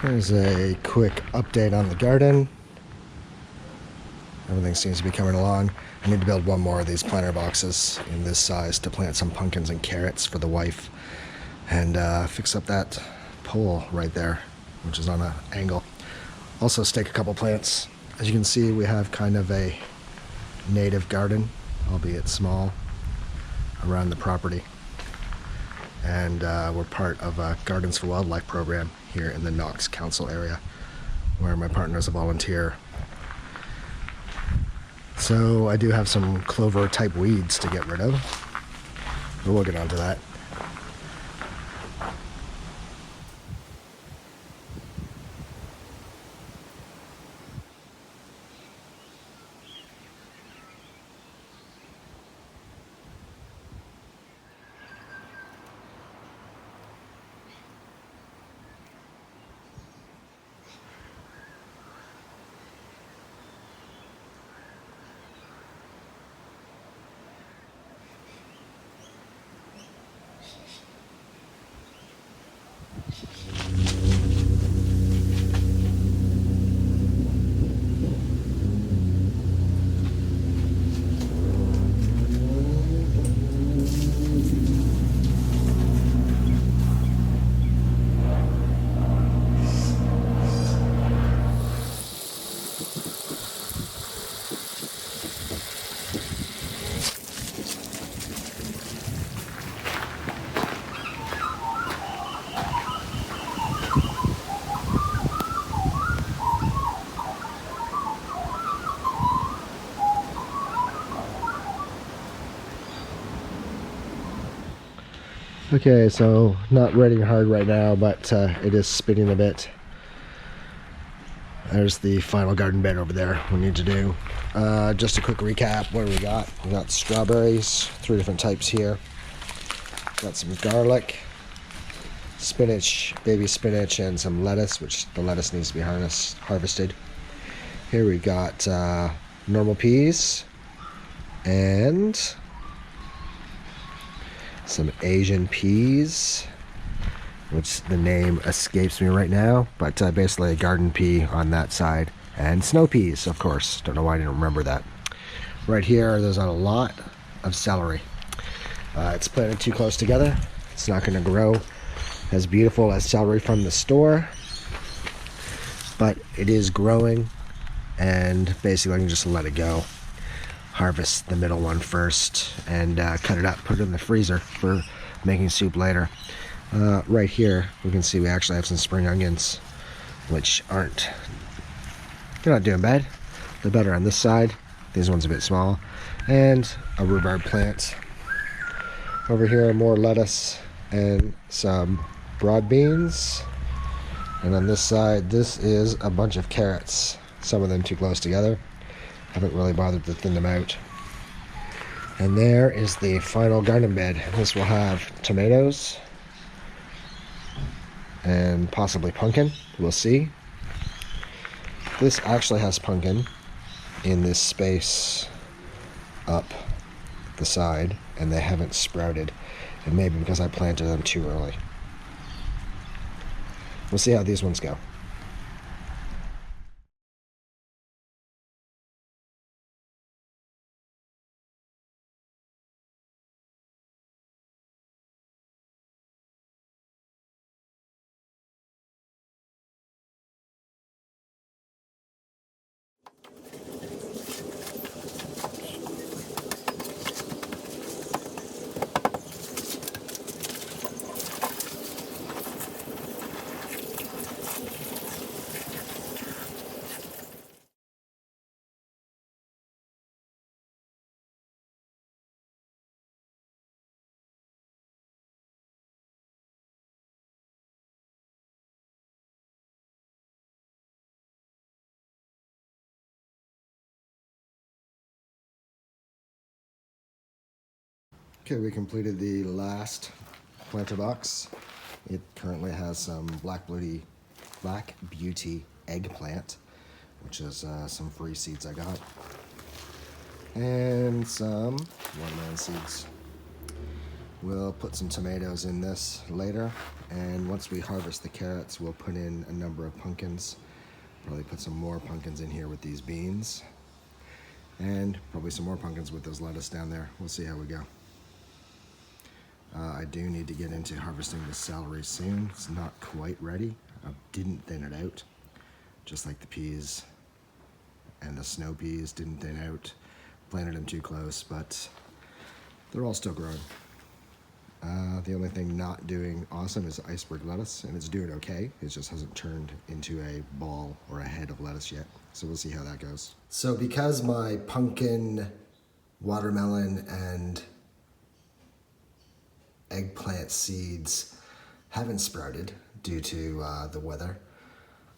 Here's a quick update on the garden. Everything seems to be coming along. I need to build one more of these planter boxes in this size to plant some pumpkins and carrots for the wife, and fix up that pole right there, which is on an angle. Also stake a couple plants. As you can see, we have kind of a native garden, albeit small, around the property. And we're part of a Gardens for Wildlife program here in the Knox Council area, where my partner is a volunteer. So I do have some clover type weeds to get rid of, but we'll get onto that. Okay, so not raining hard right now, but it is spitting a bit. There's the final garden bed over there we need to do. Just a quick recap, what do we got? We got strawberries, 3 different types here. Got some garlic, spinach, baby spinach, and some lettuce, which the lettuce needs to be harvested. Here we got normal peas and some Asian peas, which the name escapes me right now, but basically a garden pea on that side, and snow peas, of course. Don't know why I didn't remember that. Right here, there's a lot of celery. It's planted too close together. It's not going to grow as beautiful as celery from the store, but it is growing, and basically I can just let it go. Harvest the middle one first and cut it up, put it in the freezer for making soup later. Right here we can see we actually have some spring onions, which they're not doing bad. They're better on this side. These ones a bit small. And a rhubarb plant. Over here more lettuce and some broad beans. And on this side, this is a bunch of carrots, some of them too close together. Haven't really bothered to thin them out. And there is the final garden bed. This will have tomatoes and possibly pumpkin. We'll see. This actually has pumpkin in this space up the side, and they haven't sprouted. And maybe because I planted them too early. We'll see how these ones go. Okay, we completed the last planter box. It currently has some Black Beauty eggplant, which is some free seeds I got, and some watermelon seeds. We'll put some tomatoes in this later, and once we harvest the carrots, we'll put in a number of pumpkins. Probably put some more pumpkins in here with these beans, and probably some more pumpkins with those lettuce down there. We'll see how we go. I do need to get into harvesting the celery soon. It's not quite ready. I didn't thin it out, just like the peas and the snow peas didn't thin out. Planted them too close, but they're all still growing. The only thing not doing awesome is iceberg lettuce, and it's doing okay. It just hasn't turned into a ball or a head of lettuce yet. So we'll see how that goes. So because my pumpkin, watermelon, and eggplant seeds haven't sprouted due to the weather,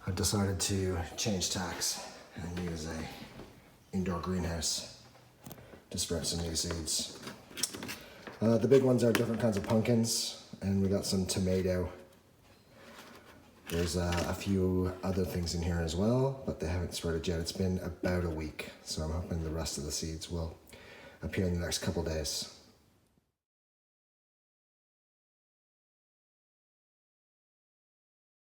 I've decided to change tacks and use a indoor greenhouse to sprout some new seeds. The big ones are different kinds of pumpkins, and we got some tomato. There's a few other things in here as well, but they haven't sprouted yet. It's been about a week, so I'm hoping the rest of the seeds will appear in the next couple days.